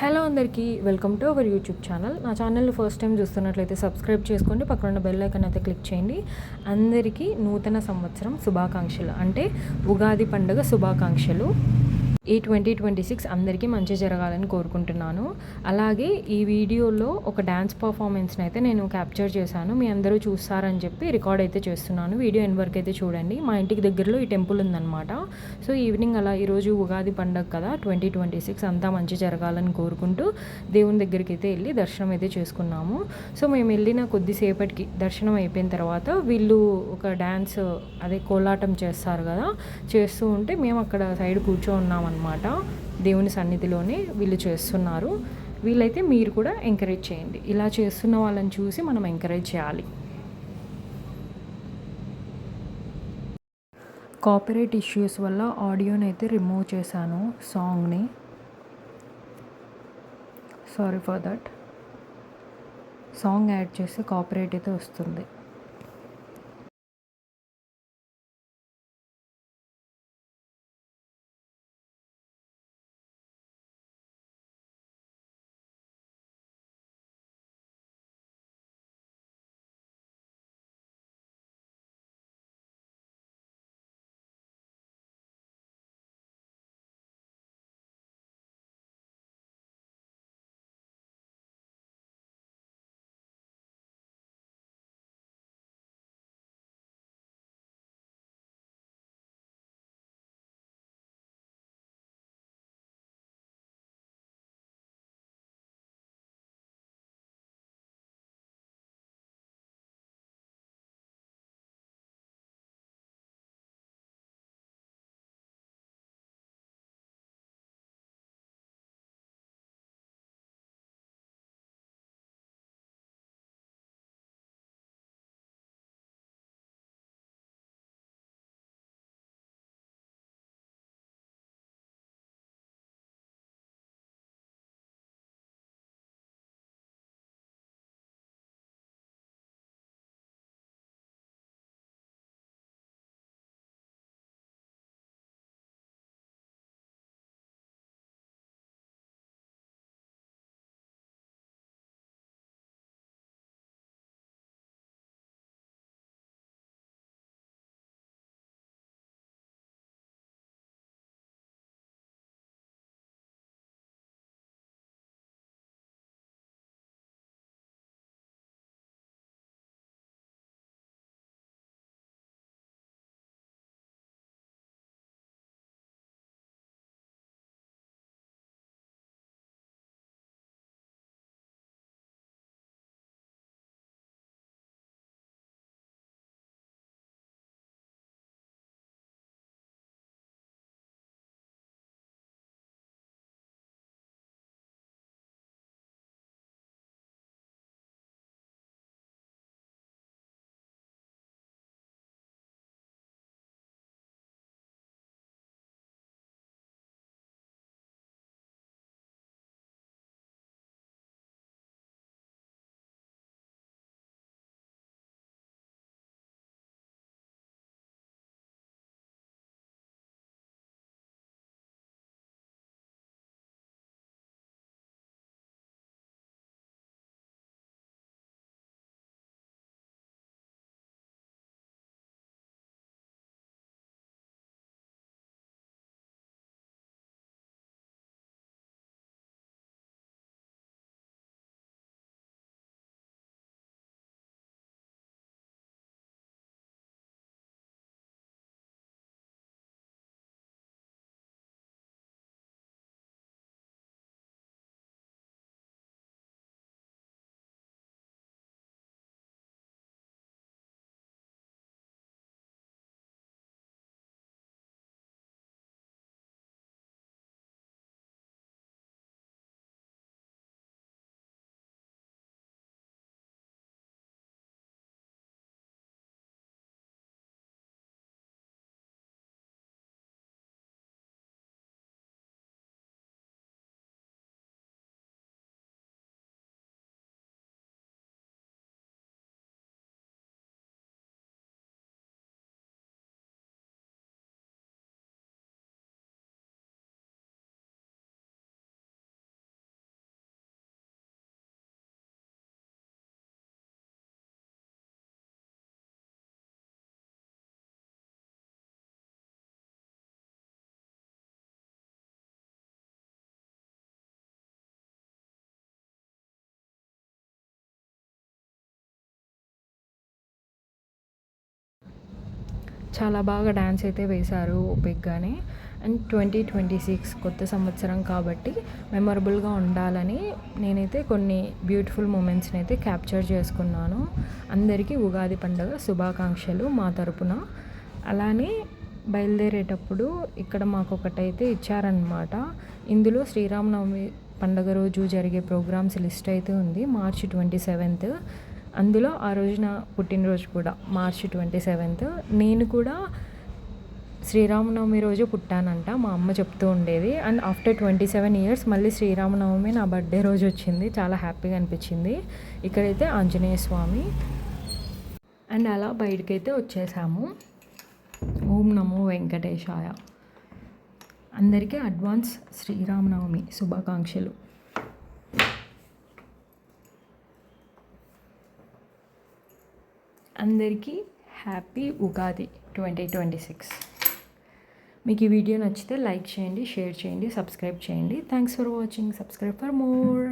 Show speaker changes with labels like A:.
A: Hello అందరికీ welcome to our YouTube channel. నా ఛానల్ని ఫస్ట్ టైం చూస్తున్నట్లయితే సబ్స్క్రైబ్ చేసుకోండి, పక్కన ఉన్న బెల్ ఐకాన్ అయితే క్లిక్ చేయండి. అందరికీ నూతన సంవత్సరం శుభాకాంక్షలు, అంటే ఉగాది పండుగ శుభాకాంక్షలు. ఈ 2026 అందరికీ మంచి జరగాలని కోరుకుంటున్నాను. అలాగే ఈ వీడియోలో ఒక డ్యాన్స్ పర్ఫార్మెన్స్ని అయితే నేను క్యాప్చర్ చేశాను. మీ అందరూ చూస్తారని చెప్పి రికార్డ్ అయితే చేస్తున్నాను. వీడియో ఎండ్ వరకు అయితే చూడండి. మా ఇంటికి దగ్గరలో ఈ టెంపుల్ ఉందన్నమాట. సో ఈవినింగ్ అలా ఈరోజు ఉగాది పండుగ కదా, 2026 అంతా మంచి జరగాలని కోరుకుంటూ దేవుని దగ్గరికి అయితే వెళ్ళి దర్శనం అయితే చేసుకున్నాము. సో మేము వెళ్ళిన కొద్దిసేపటికి దర్శనం అయిపోయిన తర్వాత వీళ్ళు ఒక డ్యాన్స్, అదే కోలాటం చేస్తారు కదా, చేస్తూ ఉంటే మేము అక్కడ సైడ్ కూర్చోన్నామన్నమాట. దేవుని సన్నిధిలోనే వీళ్ళు చేస్తున్నారు. వీళ్ళైతే మీరు కూడా ఎంకరేజ్ చేయండి. ఇలా చేస్తున్న వాళ్ళని చూసి మనం ఎంకరేజ్ చేయాలి. కాపీరైట్ ఇష్యూస్ వల్ల ఆడియోని అయితే రిమూవ్ చేశాను, సాంగ్ని. Sorry for that. Song add చేస్తే కాపీరైట్ అయితే వస్తుంది. చాలా బాగా డ్యాన్స్ అయితే వేశారు ఓపిక్గానే. అండ్ 2026 కొత్త సంవత్సరం కాబట్టి మెమొరబుల్గా ఉండాలని నేనైతే కొన్ని బ్యూటిఫుల్ మూమెంట్స్ని అయితే క్యాప్చర్ చేసుకున్నాను. అందరికీ ఉగాది పండుగ శుభాకాంక్షలు మా తరపున. అలానే బయలుదేరేటప్పుడు ఇక్కడ మాకు ఒకటైతే ఇచ్చారనమాట. ఇందులో శ్రీరామనవమి పండుగ రోజు జరిగే ప్రోగ్రామ్స్ లిస్ట్ అయితే ఉంది. March 27th. అందులో ఆ రోజున పుట్టినరోజు కూడా March 27th. నేను కూడా శ్రీరామనవమి రోజు పుట్టానంట, మా అమ్మ చెప్తూ ఉండేది. అండ్ ఆఫ్టర్ 27 years మళ్ళీ శ్రీరామనవమి నా బర్త్డే రోజు వచ్చింది. చాలా హ్యాపీగా అనిపించింది. ఇక్కడైతే ఆంజనేయ స్వామి. అండ్ అలా బయటకైతే వచ్చేసాము. ఓం నమో వెంకటేశాయ. అందరికీ అడ్వాన్స్ శ్రీరామనవమి శుభాకాంక్షలు. అందరికీ హ్యాపీ ఉగాది 2026. మీకు ఈ వీడియో నచ్చితే లైక్ చేయండి, షేర్ చేయండి, సబ్స్క్రైబ్ చేయండి. Thanks for watching. Subscribe for more.